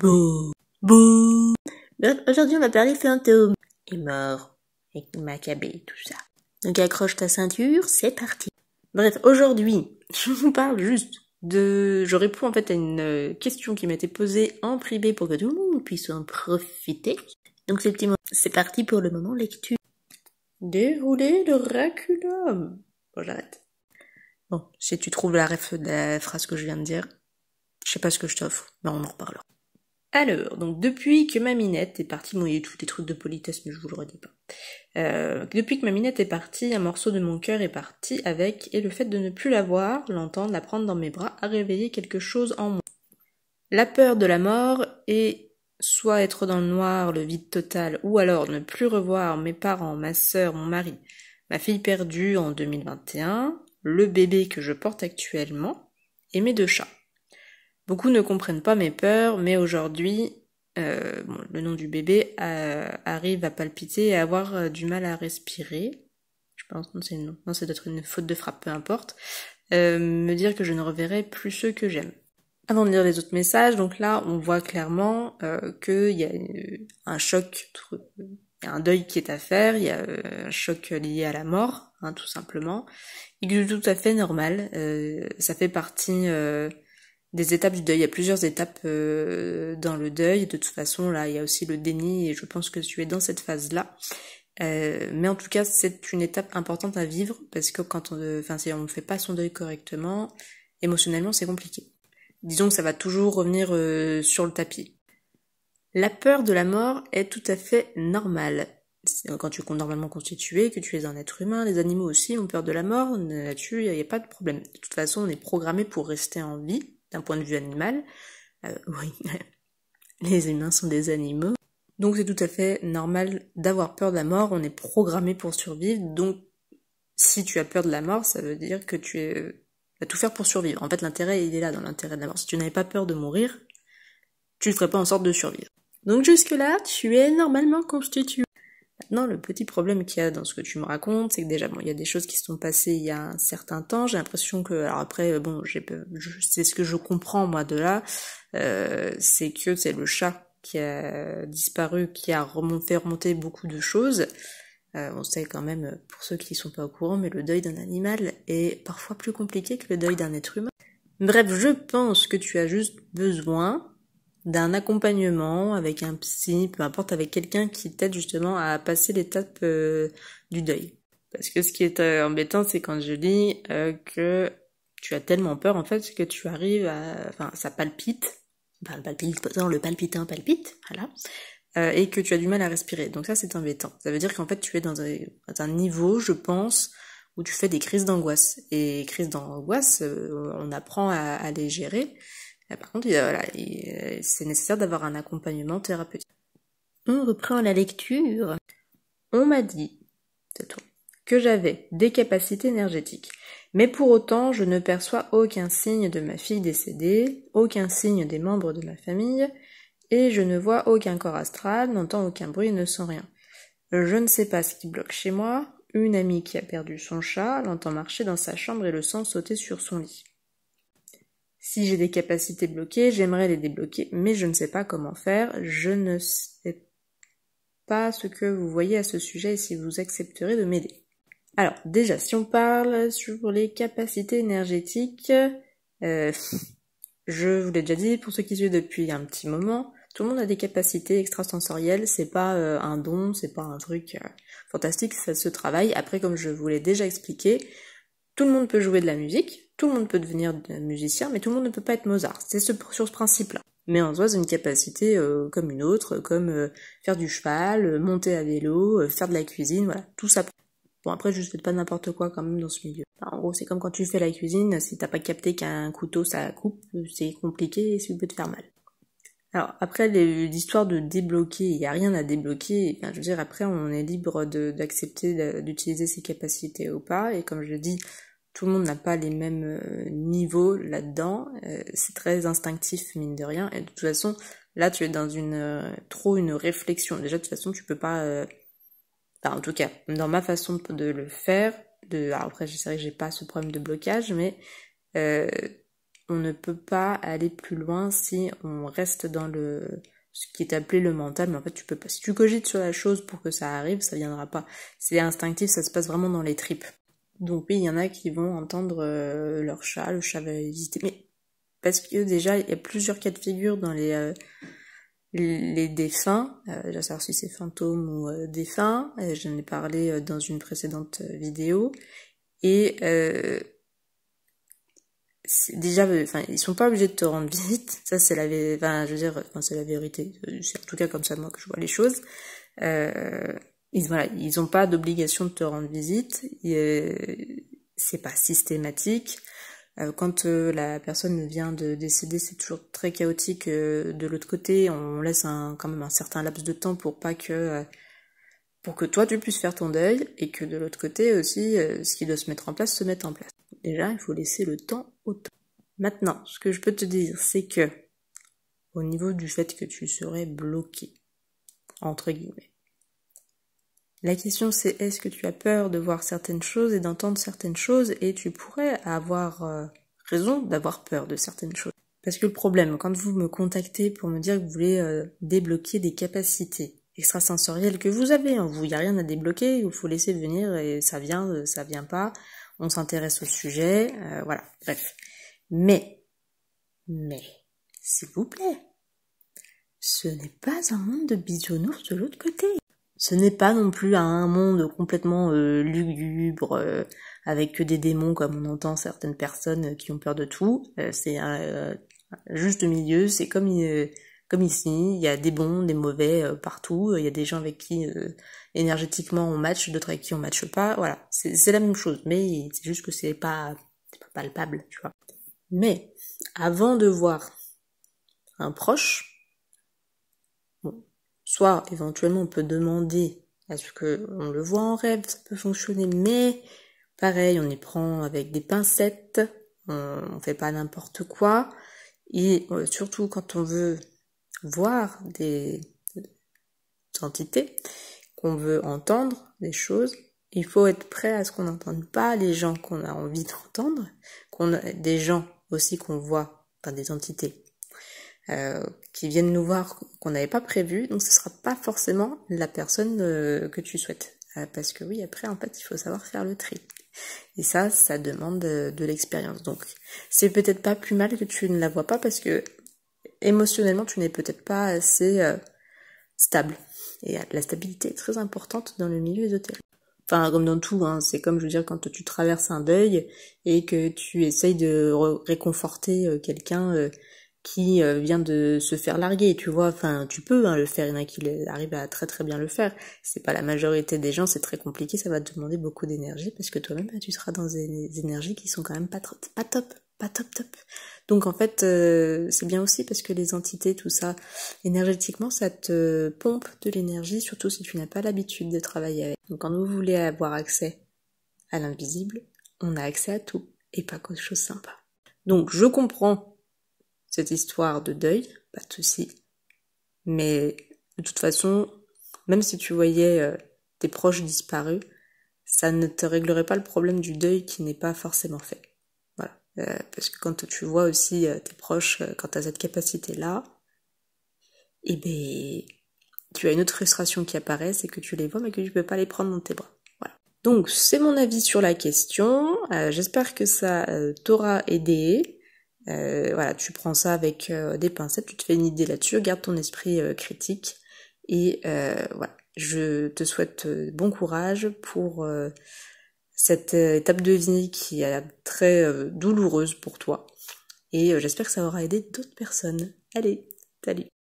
Bouh, bouh. Aujourd'hui, on va parler fantôme. Il est mort, et Maccabée, tout ça. Donc accroche ta ceinture, c'est parti. Bref, aujourd'hui, je vous parle juste de... Je réponds en fait à une question qui m'a été posée en privé pour que tout le monde puisse en profiter. Donc c'est parti pour le moment lecture. Dérouler le raculum. Bon, j'arrête. Bon, si tu trouves la ref de la phrase que je viens de dire, je sais pas ce que je t'offre, mais on en reparlera. Alors, donc depuis que ma Minette est partie, bon il y a eu tous les trucs de politesse, mais je vous le redis pas. Depuis que ma Minette est partie, un morceau de mon cœur est parti avec, et le fait de ne plus la voir, l'entendre, la prendre dans mes bras, a réveillé quelque chose en moi. La peur de la mort et soit être dans le noir, le vide total, ou alors ne plus revoir mes parents, ma sœur, mon mari, ma fille perdue en 2021, le bébé que je porte actuellement, et mes 2 chats. Beaucoup ne comprennent pas mes peurs, mais aujourd'hui, le nom du bébé arrive à palpiter et à avoir du mal à respirer. Je pense que c'est non, ça doit être une faute de frappe, peu importe. Me dire que je ne reverrai plus ceux que j'aime. Avant de lire les autres messages, donc là, on voit clairement qu'il y a un choc, il y a un deuil qui est à faire, il y a un choc lié à la mort, hein, tout simplement, et que c'est tout à fait normal. Ça fait partie des étapes du deuil. Il y a plusieurs étapes dans le deuil. De toute façon, là, il y a aussi le déni, et je pense que tu es dans cette phase-là. Mais en tout cas, c'est une étape importante à vivre, parce que quand si on ne fait pas son deuil correctement, émotionnellement, c'est compliqué. Disons que ça va toujours revenir sur le tapis. La peur de la mort est tout à fait normale. Quand tu es normalement constitué, que tu es un être humain, les animaux aussi ont peur de la mort, là-dessus, il n'y a pas de problème. De toute façon, on est programmé pour rester en vie, d'un point de vue animal. Oui, les humains sont des animaux. Donc c'est tout à fait normal d'avoir peur de la mort, on est programmé pour survivre, donc si tu as peur de la mort, ça veut dire que tu vas tout faire pour survivre. En fait, l'intérêt, il est là, dans l'intérêt de la mort. Si tu n'avais pas peur de mourir, tu ne ferais pas en sorte de survivre. Donc jusque-là, tu es normalement constitué. Maintenant, le petit problème qu'il y a dans ce que tu me racontes, c'est que déjà, bon, il y a des choses qui se sont passées il y a un certain temps. J'ai l'impression que, alors après, bon, c'est ce que je comprends moi de là, c'est que c'est le chat qui a disparu, qui a fait remonter beaucoup de choses. On sait quand même, pour ceux qui sont pas au courant, mais le deuil d'un animal est parfois plus compliqué que le deuil d'un être humain. Bref, je pense que tu as juste besoin d'un accompagnement avec un psy, peu importe, avec quelqu'un qui t'aide justement à passer l'étape du deuil. Parce que ce qui est embêtant, c'est quand je dis que tu as tellement peur, en fait, que tu arrives à... Enfin, ça palpite. Enfin, le palpitant palpite, voilà. Et que tu as du mal à respirer. Donc ça, c'est embêtant. Ça veut dire qu'en fait, tu es dans un niveau, je pense, où tu fais des crises d'angoisse. Et crises d'angoisse, on apprend à les gérer. Par contre, c'est nécessaire d'avoir un accompagnement thérapeutique. On reprend la lecture. On m'a dit, c'est tout, que j'avais des capacités énergétiques. Mais pour autant, je ne perçois aucun signe de ma fille décédée, aucun signe des membres de ma famille, et je ne vois aucun corps astral, n'entends aucun bruit et ne sens rien. Je ne sais pas ce qui bloque chez moi. Une amie qui a perdu son chat l'entend marcher dans sa chambre et le sent sauter sur son lit. Si j'ai des capacités bloquées, j'aimerais les débloquer, mais je ne sais pas comment faire. Je ne sais pas ce que vous voyez à ce sujet et si vous accepterez de m'aider. Alors, déjà, si on parle sur les capacités énergétiques, je vous l'ai déjà dit, pour ceux qui suivent depuis un petit moment, tout le monde a des capacités extrasensorielles, c'est pas un don, c'est pas un truc fantastique, ça se travaille. Après, comme je vous l'ai déjà expliqué, tout le monde peut jouer de la musique, tout le monde peut devenir musicien, mais tout le monde ne peut pas être Mozart. C'est sur ce principe-là. Mais en soi, c'est une capacité comme une autre, comme faire du cheval, monter à vélo, faire de la cuisine, voilà, tout ça. Bon, après, je fais pas n'importe quoi quand même dans ce milieu. Enfin, en gros, c'est comme quand tu fais la cuisine, si t'as pas capté qu'un couteau ça coupe, c'est compliqué et ça peut te faire mal. Alors, après, l'histoire de débloquer, il n'y a rien à débloquer. Enfin, je veux dire, après, on est libre d'accepter d'utiliser ses capacités ou pas. Et comme je le dis, tout le monde n'a pas les mêmes niveaux là-dedans. C'est très instinctif, mine de rien. Et de toute façon, là, tu es dans une réflexion. Déjà, de toute façon, tu peux pas... Enfin, en tout cas, dans ma façon de le faire, alors après, c'est vrai que j'ai pas ce problème de blocage, mais on ne peut pas aller plus loin si on reste dans ce qui est appelé le mental, mais en fait tu peux pas. Si tu cogites sur la chose pour que ça arrive, ça viendra pas. C'est instinctif, ça se passe vraiment dans les tripes. Donc oui, il y en a qui vont entendre leur chat, le chat va visiter. Mais parce que déjà, il y a plusieurs cas de figure dans les défunts, déjà savoir si c'est fantômes ou défunts, j'en ai parlé dans une précédente vidéo, et déjà, enfin, ils sont pas obligés de te rendre visite, ça c'est c'est la vérité, c'est en tout cas comme ça moi que je vois les choses. Ils ont pas d'obligation de te rendre visite, c'est pas systématique. Quand la personne vient de décéder, c'est toujours très chaotique de l'autre côté. On laisse quand même un certain laps de temps pour que toi tu puisses faire ton deuil et que de l'autre côté aussi, ce qui doit se mettre en place se mette en place. Déjà, il faut laisser le temps au temps. Maintenant, ce que je peux te dire, c'est que au niveau du fait que tu serais bloqué, entre guillemets, la question c'est est-ce que tu as peur de voir certaines choses et d'entendre certaines choses et tu pourrais avoir raison d'avoir peur de certaines choses. Parce que le problème, quand vous me contactez pour me dire que vous voulez débloquer des capacités extrasensorielles que vous avez, il n'y a rien à débloquer, il faut laisser venir et ça vient pas, on s'intéresse au sujet, voilà, bref. Mais, s'il vous plaît, ce n'est pas un monde de bisounours de l'autre côté. Ce n'est pas non plus un monde complètement lugubre, avec que des démons comme on entend certaines personnes qui ont peur de tout. C'est un juste milieu, c'est comme ici, il y a des bons, des mauvais partout, il y a des gens avec qui énergétiquement on match, d'autres avec qui on matche pas, voilà, c'est la même chose, mais c'est juste que c'est pas palpable, tu vois. Mais, avant de voir un proche, soit éventuellement on peut demander à ce qu'on le voit en rêve, ça peut fonctionner, mais pareil, on y prend avec des pincettes, on fait pas n'importe quoi, et surtout quand on veut voir des entités, qu'on veut entendre des choses, il faut être prêt à ce qu'on n'entende pas les gens qu'on a envie d'entendre, des gens aussi qu'on voit, enfin des entités, qui viennent nous voir qu'on n'avait pas prévu, donc ce sera pas forcément la personne que tu souhaites. Parce que oui, après, en fait, il faut savoir faire le tri. Et ça demande de l'expérience. Donc, c'est peut-être pas plus mal que tu ne la vois pas parce que émotionnellement, tu n'es peut-être pas assez stable. Et la stabilité est très importante dans le milieu ésotérique. Enfin, comme dans tout, hein, c'est comme, je veux dire, quand tu traverses un deuil et que tu essayes de réconforter quelqu'un qui vient de se faire larguer, tu vois, enfin, tu peux le faire, il y en a qui arrivent à très très bien le faire, c'est pas la majorité des gens, c'est très compliqué, ça va te demander beaucoup d'énergie, parce que toi-même, tu seras dans des énergies qui sont quand même pas top. Donc en fait, c'est bien aussi parce que les entités, tout ça, énergétiquement, ça te pompe de l'énergie, surtout si tu n'as pas l'habitude de travailler avec. Donc quand vous voulez avoir accès à l'invisible, on a accès à tout, et pas qu'aux choses sympas. Donc je comprends cette histoire de deuil, pas de souci. Mais de toute façon, même si tu voyais tes proches disparus, ça ne te réglerait pas le problème du deuil qui n'est pas forcément fait. Voilà. Parce que quand tu vois aussi tes proches, quand tu as cette capacité-là, eh ben, tu as une autre frustration qui apparaît, c'est que tu les vois mais que tu peux pas les prendre dans tes bras. Voilà. Donc c'est mon avis sur la question. J'espère que ça t'aura aidé. Voilà, tu prends ça avec des pincettes, tu te fais une idée là-dessus, garde ton esprit critique et voilà, je te souhaite bon courage pour cette étape de vie qui est très douloureuse pour toi et j'espère que ça aura aidé d'autres personnes. Allez, salut!